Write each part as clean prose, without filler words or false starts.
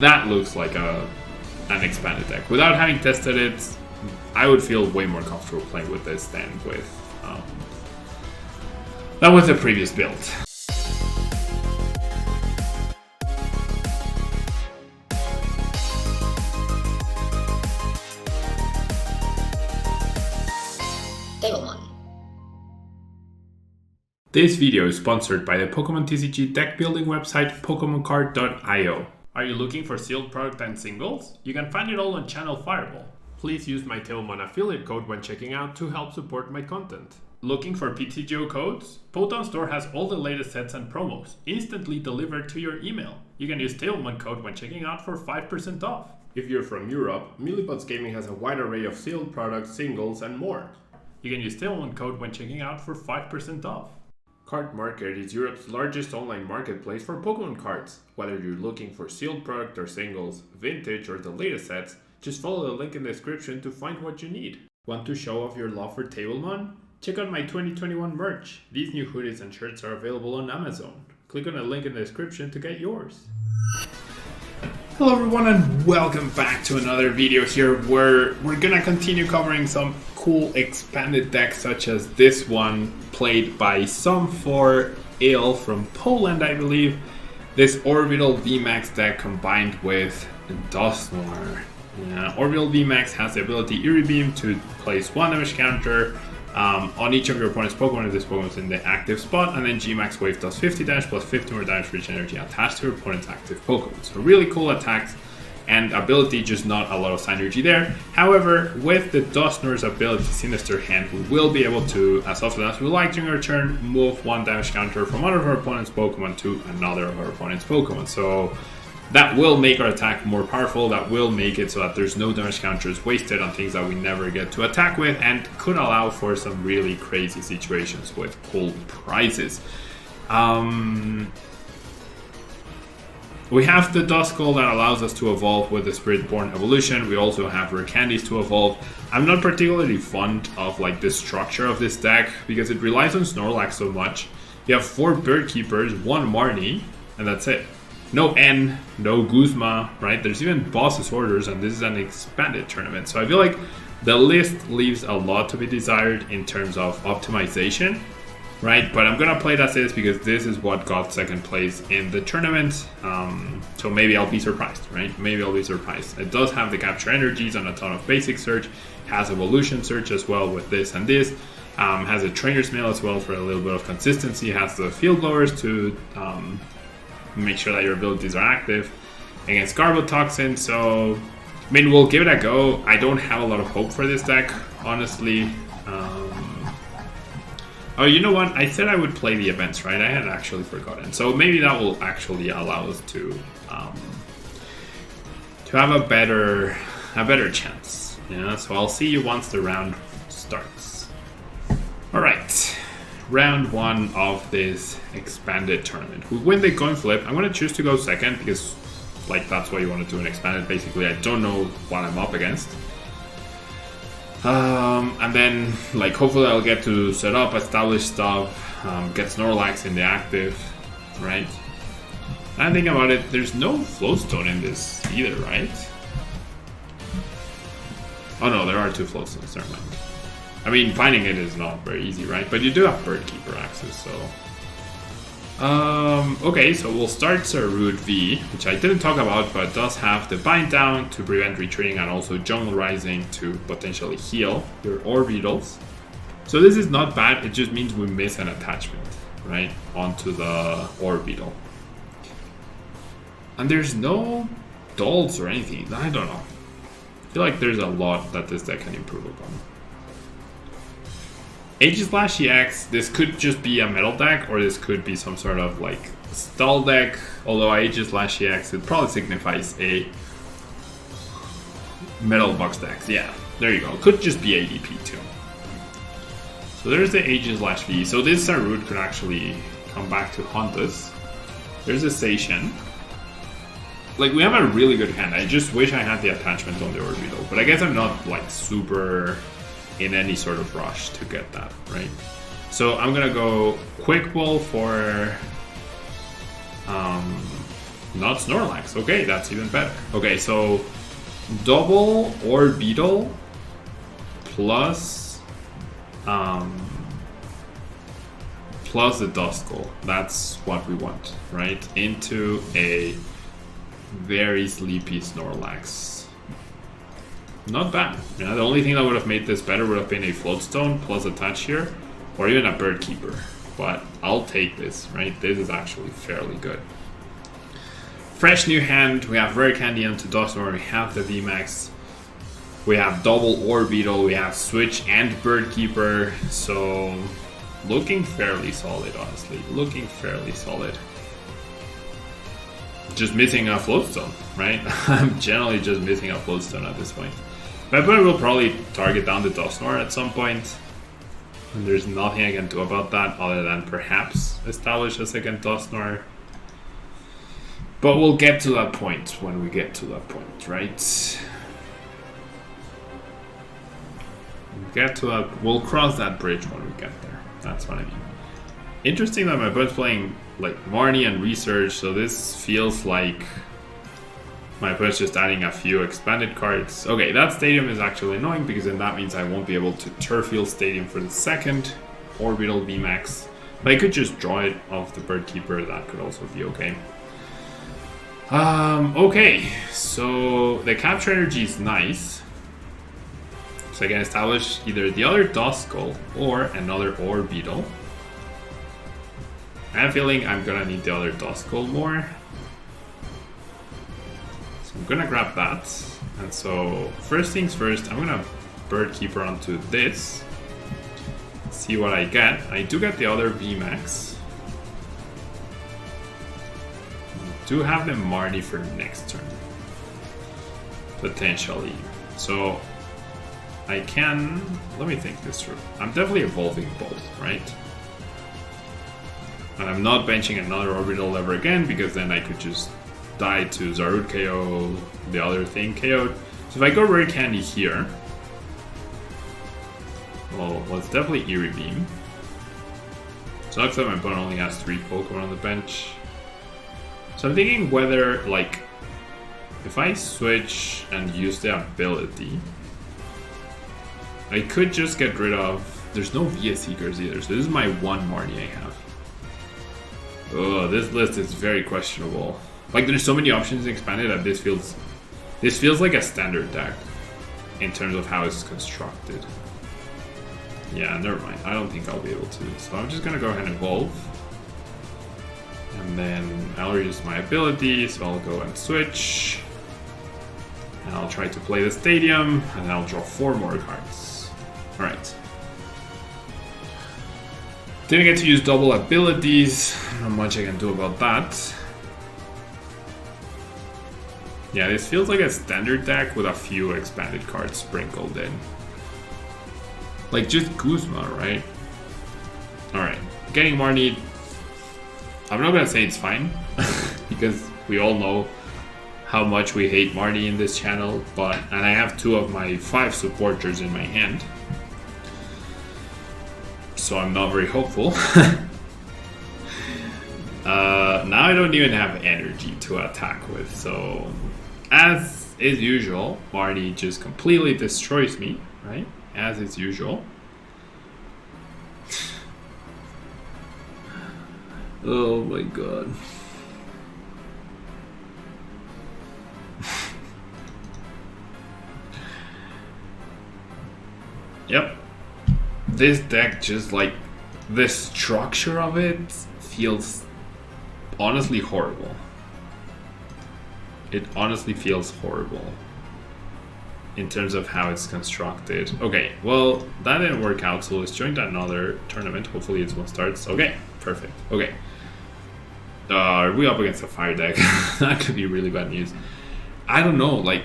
That looks like an expanded deck. Without having tested it, I would feel way more comfortable playing with this than with the previous build. This video is sponsored by the Pokemon TCG deck building website PokemonCard.io. Are you looking for sealed product and singles? You can find it all on Channel Fireball. Please use my Tailmon affiliate code when checking out to help support my content. Looking for PTGO codes? Potown Store has all the latest sets and promos, instantly delivered to your email. You can use Tailmon code when checking out for 5% off. If you're from Europe, Millipots Gaming has a wide array of sealed products, singles, and more. You can use Tailmon code when checking out for 5% off. Card Market is Europe's largest online marketplace for Pokemon cards. Whether you're looking for sealed product or singles, vintage or the latest sets, just follow the link in the description to find what you need. Want to show off your love for Tablemon? Check out my 2021 merch. These new hoodies and shirts are available on Amazon. Click on the link in the description to get yours. Hello everyone and welcome back to another video here where we're gonna continue covering some cool expanded decks such as this one played by some for Ale from Poland, I believe. This Orbital VMAX deck combined with DUSKNOIR. Orbital VMAX has the ability Eerie Beam to place 1 damage counter on each of your opponent's Pokemon if this Pokemon is in the active spot, and then Gmax Wave does 50 damage plus 50 more damage for each energy attached to your opponent's active Pokemon. So really cool attacks and ability, just not a lot of synergy there. However, with the DUSKNOIR's ability Sinister Hand, we will be able to, as often as we like during our turn, move 1 damage counter from one of our opponent's Pokemon to another of our opponent's Pokemon. So that will make our attack more powerful, that will make it so that there's no damage counters wasted on things that we never get to attack with, and could allow for some really crazy situations with cool prizes. We have the Duskull that allows us to evolve with the Spiritborn evolution. We also have rare candies to evolve. I'm not particularly fond of like the structure of this deck because it relies on Snorlax so much. You have 4 Bird Keepers, 1 Marnie, and that's it. No N, no Guzma, right? There's even Boss's Orders, and this is an expanded tournament. So I feel like the list leaves a lot to be desired in terms of optimization, right? But I'm gonna play it as is because this is what got second place in the tournament. So maybe I'll be surprised, right? Maybe I'll be surprised. It does have the Capture Energies and a ton of basic search, has Evolution Search as well with this and this. Has a Trainer's Mail as well for a little bit of consistency, has the Field Blowers to make sure that your abilities are active against Garbotoxin. So, I mean, we'll give it a go. I don't have a lot of hope for this deck, honestly. Oh, you know what? I said I would play the events, right? I had actually forgotten. So maybe that will actually allow us to have a better chance. Yeah. So I'll see you once the round starts. All right. Round 1 of this expanded tournament. We win the coin flip. I'm going to choose to go second because like that's what you want to do in expanded. Basically, I don't know what I'm up against. And then like hopefully I'll get to set up, establish stuff, get Snorlax in the active, right? And thinking about it, there's no Flowstone in this either, right? Oh no, there are 2 Flowstones, never mind. I mean, finding it is not very easy, right? But you do have Bird Keeper access, so... okay, so we'll start Sarud V, which I didn't talk about, but does have the Bind Down to prevent retreating and also Jungle Rising to potentially heal your Orbeetles. So this is not bad, it just means we miss an attachment, right? Onto the Orbeetle. And there's no Dolls or anything, I don't know. I feel like there's a lot that this deck can improve upon. Aegislash EX, this could just be a metal deck, or this could be some sort of like stall deck. Although Aegislash EX, it probably signifies a metal box deck. Yeah, there you go. Could just be ADP too. So there's the Aegislash V. So this Sarud could actually come back to haunt us. There's a Station. Like, we have a really good hand. I just wish I had the attachment on the Orbeetle. But I guess I'm not like super in any sort of rush to get that, right? So I'm gonna go Quick Ball for Not Snorlax. Okay, that's even better. Okay, so double Orbeetle plus plus the Duskull. That's what we want, right? Into a very sleepy Snorlax. Not bad. Yeah, the only thing that would have made this better would have been a Floatstone plus attach here, or even a Bird Keeper. But I'll take this, right? This is actually fairly good. Fresh new hand. We have Rare Candy into DUSKNOIR. We have the VMAX. We have double Orbeetle. We have Switch and Bird Keeper. So looking fairly solid, honestly. Looking fairly solid. Just missing a Floatstone, right? I'm generally just missing a Floatstone at this point. My opponent will probably target down the DUSKNOIR at some point. And there's nothing I can do about that other than perhaps establish a second DUSKNOIR. But we'll get to that point when we get to that point, right? We'll cross that bridge when we get there. That's what I mean. Interesting that my opponent's playing like Marnie and Research, so this feels like my opponent's just adding a few expanded cards. Okay, that Stadium is actually annoying because then that means I won't be able to Turffield Stadium for the second Orbital VMAX. But I could just draw it off the Bird Keeper, that could also be okay. Okay, so the capture energy is nice. So I can establish either the other Duskull or another Orbeetle. I have a feeling I'm gonna need the other Duskull more. So I'm gonna grab that. And so first things first, I'm gonna Bird Keeper onto this. See what I get. I do get the other VMAX. Do have them Marty for next turn. Potentially. So I can, let me think this through. I'm definitely evolving both, right? And I'm not benching another Orbital ever again because then I could just die to Zarud KO, the other thing KO'd. So if I go Rare Candy here, well, it's definitely Eerie Beam. Sucks that my opponent only has 3 Pokemon on the bench. So I'm thinking whether, like, if I switch and use the ability, I could just get rid of... There's no Via Seekers either, so this is my one Marnie I have. Oh, this list is very questionable. Like, there's so many options in Expanded that this feels like a standard deck in terms of how it's constructed. Yeah, never mind. I don't think I'll be able to. So I'm just gonna go ahead and evolve. And then I'll use my ability, so I'll go and switch. And I'll try to play the Stadium, and then I'll draw 4 more cards. Alright. Didn't get to use double abilities. Not much I can do about that. Yeah, this feels like a standard deck with a few expanded cards sprinkled in. Like just Guzma, right? Alright. Getting Marnie, I'm not gonna say it's fine, because we all know how much we hate Marnie in this channel, and I have 2 of my 5 supporters in my hand. So I'm not very hopeful. Now I don't even have energy to attack with, so as is usual, Marnie just completely destroys me, right? As is usual. Oh my god. Yep. This deck, just like the structure of it feels honestly horrible. It honestly feels horrible in terms of how it's constructed. Okay, well, that didn't work out, so let's join another tournament. Hopefully this one starts. Okay, perfect. Okay. Are we up against a fire deck? That could be really bad news. I don't know, like...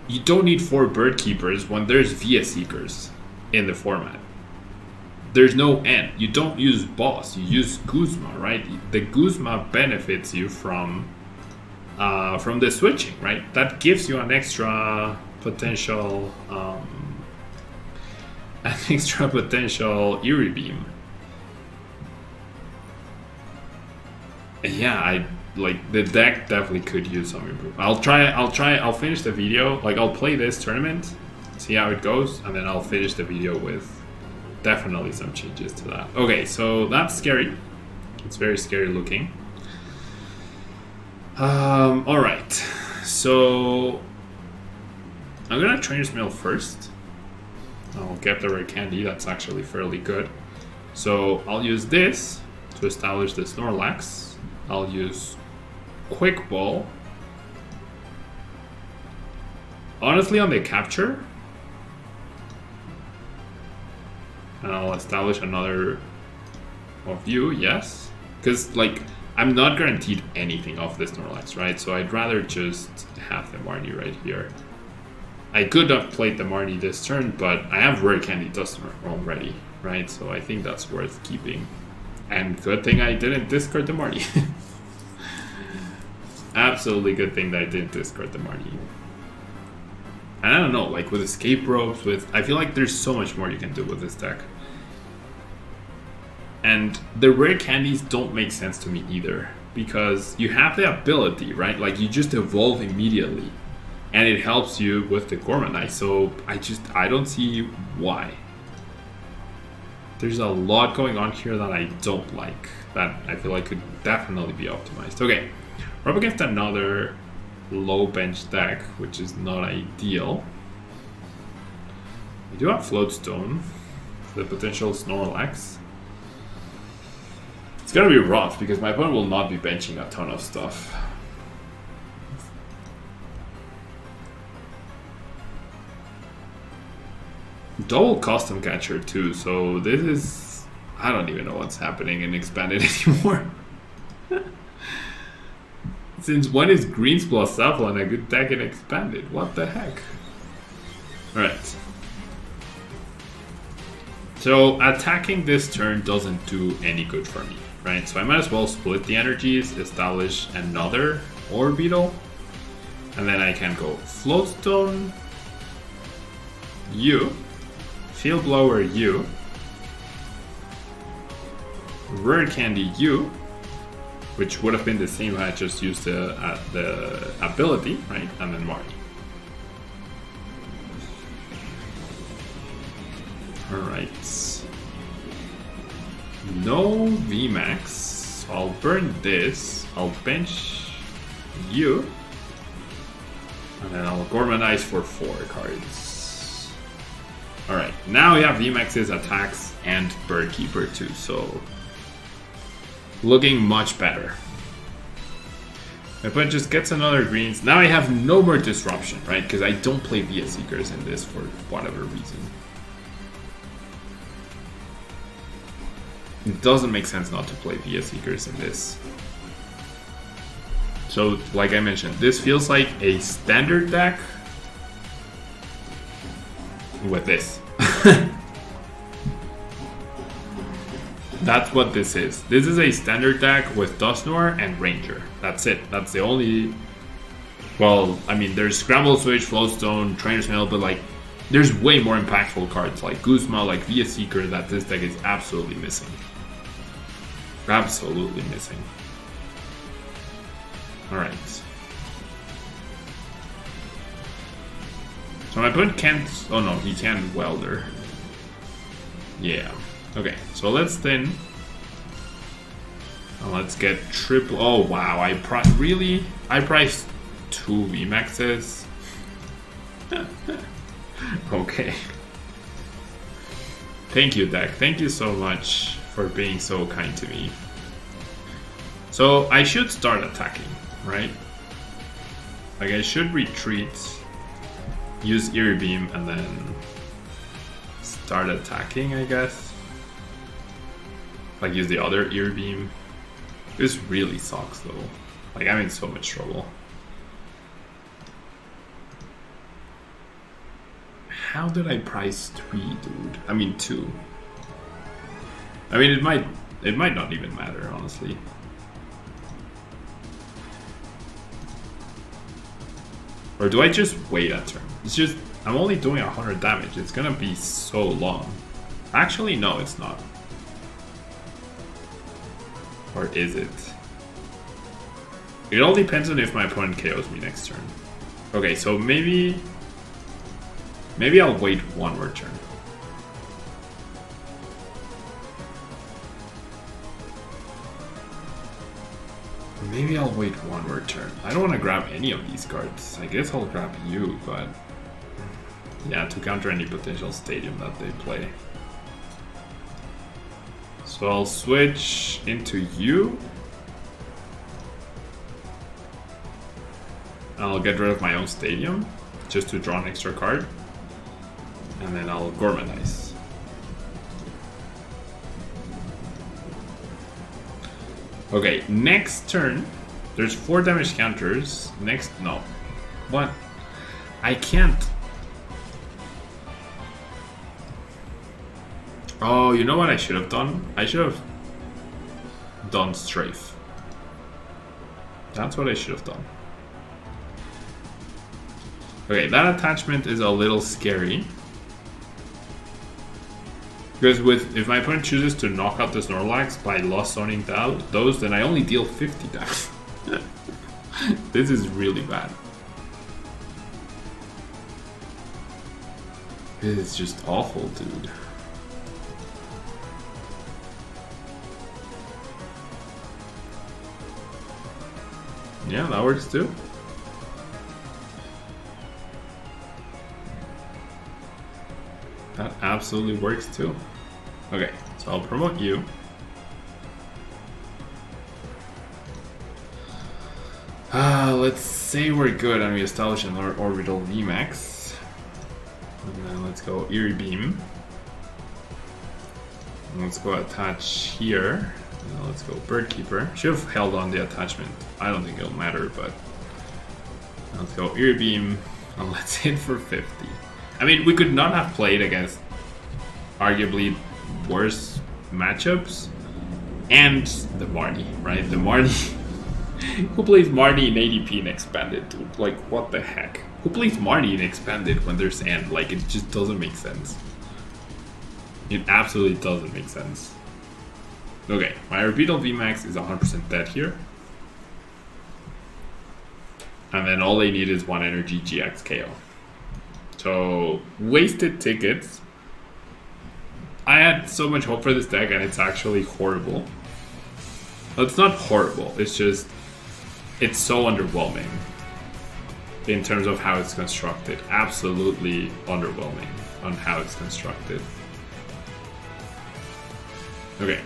You don't need 4 Bird Keepers when there's Via Seekers in the format. There's no end. You don't use Boss, you use Guzma, right? The Guzma benefits you from the switching, right? That gives you an extra potential Eerie Beam. Yeah, I like the deck definitely could use some improvement. I'll finish the video, like I'll play this tournament, see how it goes, and then I'll finish the video with definitely some changes to that. Okay, so that's scary. It's very scary looking. Alright. So I'm gonna Trainer's Mail first. I'll get the rare candy, that's actually fairly good. So I'll use this to establish the Snorlax. I'll use Quick Ball. Honestly, on the capture, and I'll establish another of you, yes. Because, like, I'm not guaranteed anything off this Snorlax, right? So I'd rather just have the Marnie right here. I could have played the Marnie this turn, but I have Rare Candy Dusknoir already, right? So I think that's worth keeping. And good thing I didn't discard the Marnie. Absolutely good thing that I didn't discard the Marnie. And I don't know, like with Escape Ropes, I feel like there's so much more you can do with this deck. And the rare candies don't make sense to me either, because you have the ability, right? Like you just evolve immediately, and it helps you with the Gormanite. So I don't see why. There's a lot going on here that I don't like, that I feel like could definitely be optimized. Okay, we're up against another low bench deck, which is not ideal. We do have Floatstone for the potential Snorlax. It's gonna be rough because my opponent will not be benching a ton of stuff. Double Custom Catcher too, so this is... I don't even know what's happening in Expanded anymore. Since when is Greens plus Sapphire a good deck in Expanded? What the heck? Alright. So attacking this turn doesn't do any good for me, right? So I might as well split the energies, establish another Orbeetle, and then I can go Floatstone, you, Field Blower you, Rare Candy you, which would have been the same if I just used the ability, right? And then Marnie. Alright. No VMAX. I'll burn this. I'll bench you. And then I'll Gormanize for 4 cards. Alright, now we have VMAX's attacks and Bird Keeper too, so looking much better. My opponent just gets another greens. Now I have no more disruption, right? Because I don't play Via Seekers in this for whatever reason. It doesn't make sense not to play Via Seekers in this. So, like I mentioned, this feels like a standard deck with this. That's what this is. This is a standard deck with Dusknoir and Ranger. That's it. That's the only... Well, I mean, there's Scramble Switch, Floatstone, Trainer's Mail, but like, there's way more impactful cards like Guzma, like Via Seeker, that this deck is absolutely missing. Absolutely missing. Alright. So my opponent can't... Oh no, he can Welder. Yeah. Okay, so let's then... let's get triple... Oh wow, I priced 2 VMAXs? Okay. Thank you, deck. Thank you so much for being so kind to me. So I should start attacking, right? Like I should retreat, use Eerie Beam, and then start attacking, I guess. Like use the other Eerie Beam. This really sucks though. Like I'm in so much trouble. How did I price 3, dude? I mean 2. I mean it might not even matter, honestly. Or do I just wait a turn? It's just I'm only doing 100 damage. It's gonna be so long. Actually, no, it's not. Or is it? It all depends on if my opponent KOs me next turn. Okay, so maybe I'll wait one more turn. Maybe I'll wait one more turn. I don't want to grab any of these cards. I guess I'll grab you, but yeah, to counter any potential stadium that they play. So I'll switch into you. I'll get rid of my own stadium just to draw an extra card. And then I'll Gormanize. Okay, next turn, there's 4 damage counters. No. What? I can't. Oh, you know what I should have done? I should have done Strafe. That's what I should have done. Okay, that attachment is a little scary. Because if my opponent chooses to knock out the Snorlax by lost zoning those, then I only deal 50 damage. This is really bad. This is just awful, dude. Yeah, that works too. That absolutely works too. Okay, so I'll promote you. Let's say we're good and we establish an Orbital VMAX. And then let's go Eerie Beam. And let's go attach here. And let's go Birdkeeper. Should have held on the attachment. I don't think it'll matter, but let's go Eerie Beam and let's hit for 50. I mean, we could not have played against arguably worse matchups. And the Marnie, right? The Marnie. Who plays Marnie in ADP and Expanded, dude? Like, what the heck? Who plays Marnie in Expanded when there's End? Like, it just doesn't make sense. It absolutely doesn't make sense. Okay, my Orbeetle VMAX is 100% dead here. And then all they need is 1 energy GX KO. So, wasted tickets. I had so much hope for this deck and it's actually horrible. Well, it's not horrible, it's just, it's so underwhelming in terms of how it's constructed. Absolutely underwhelming on how it's constructed. Okay,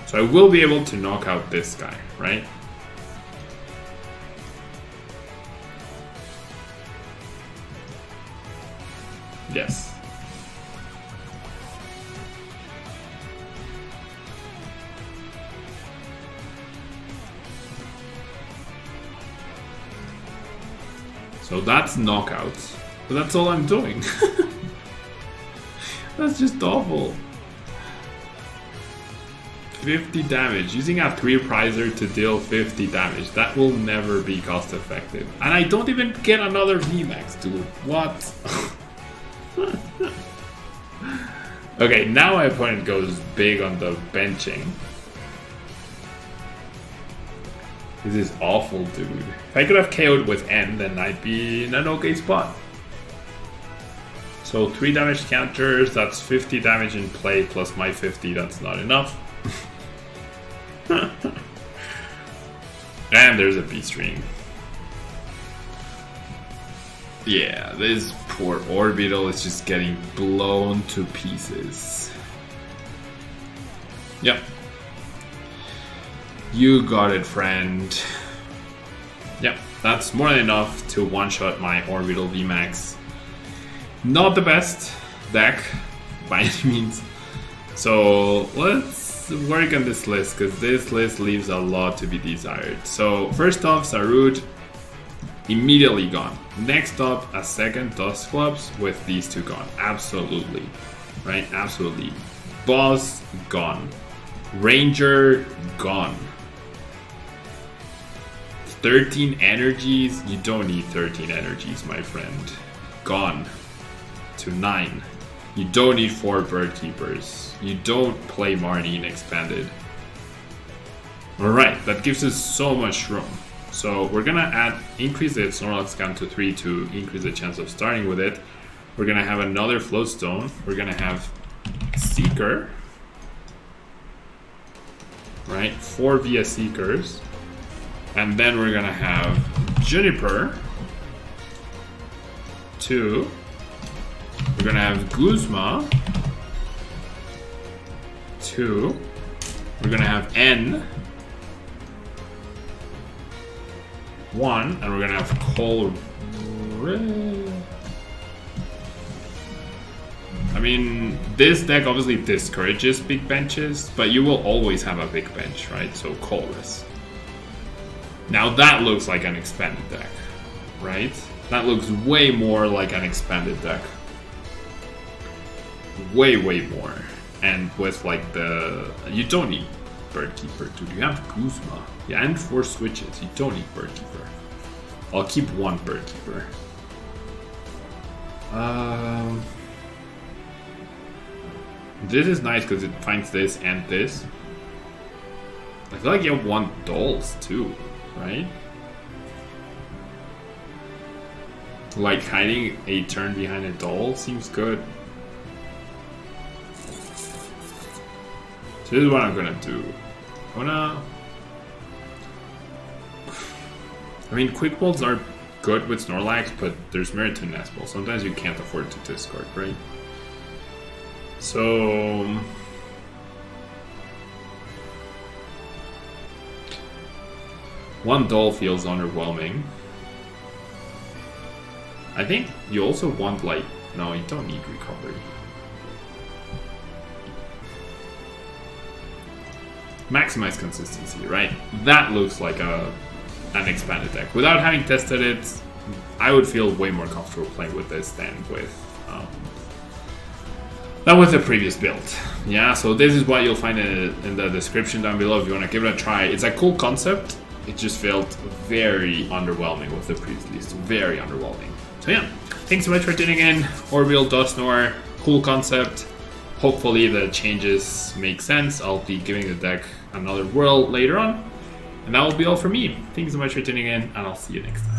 so I will be able to knock out this guy, right? Yes. So that's knockouts. But that's all I'm doing. That's just awful. 50 damage. Using a 3 prizer to deal 50 damage. That will never be cost effective. And I don't even get another VMAX, dude. What? Okay, now my opponent goes big on the benching. This is awful, dude. If I could have KO'd with N, then I'd be in an okay spot. So 3 damage counters, that's 50 damage in play, plus my 50, that's not enough. And there's a Beast Ring. Yeah, this poor Orbeetle is just getting blown to pieces. Yep. You got it, friend. Yep, that's more than enough to one-shot my Orbital VMAX. Not the best deck, by any means. So let's work on this list, because this list leaves a lot to be desired. So first off, Sarud, immediately gone. Next up, a second Dusclops with these 2 gone. Absolutely. Right? Absolutely. Boss, gone. Ranger, gone. 13 energies? You don't need 13 energies, my friend. Gone. To 9. You don't need 4 Bird Keepers. You don't play Marnie in Expanded. Alright, that gives us so much room. So we're gonna increase the Snorlax count to 3 to increase the chance of starting with it. We're gonna have another Floatstone. We're gonna have Seeker. Right, 4 via Seekers. And then we're gonna have Juniper. 2. We're gonna have Guzma. 2. We're gonna have N. 1. And we're gonna have Cole. I mean, this deck obviously discourages big benches, but you will always have a big bench, right? So Colress. Now that looks like an expanded deck, right? That looks way more like an expanded deck. Way more. And with like the... You don't need Birdkeeper, dude. You have Guzma. Yeah, and 4 switches. You don't need Birdkeeper. I'll keep 1 Birdkeeper. This is nice because it finds this and this. I feel like you have 1 Dolls too, right? Like hiding a turn behind a Doll seems good. So this is what I'm gonna do. I mean, Quick Bolts are good with Snorlax, but there's merit to Nest Ball. Sometimes you can't afford to discard, right? So... One Doll feels underwhelming. I think you also want, like... No, you don't need Recovery. Maximize consistency, right? That looks like an expanded deck. Without having tested it, I would feel way more comfortable playing with this than with the previous build. Yeah, so this is what you'll find in the description down below if you want to give it a try. It's a cool concept. It just felt very underwhelming with the previous list. Very underwhelming. So yeah, thanks so much for tuning in. Orbeetle, DUSKNOIR, cool concept. Hopefully the changes make sense. I'll be giving the deck another whirl later on. And that will be all for me. Thanks so much for tuning in, and I'll see you next time.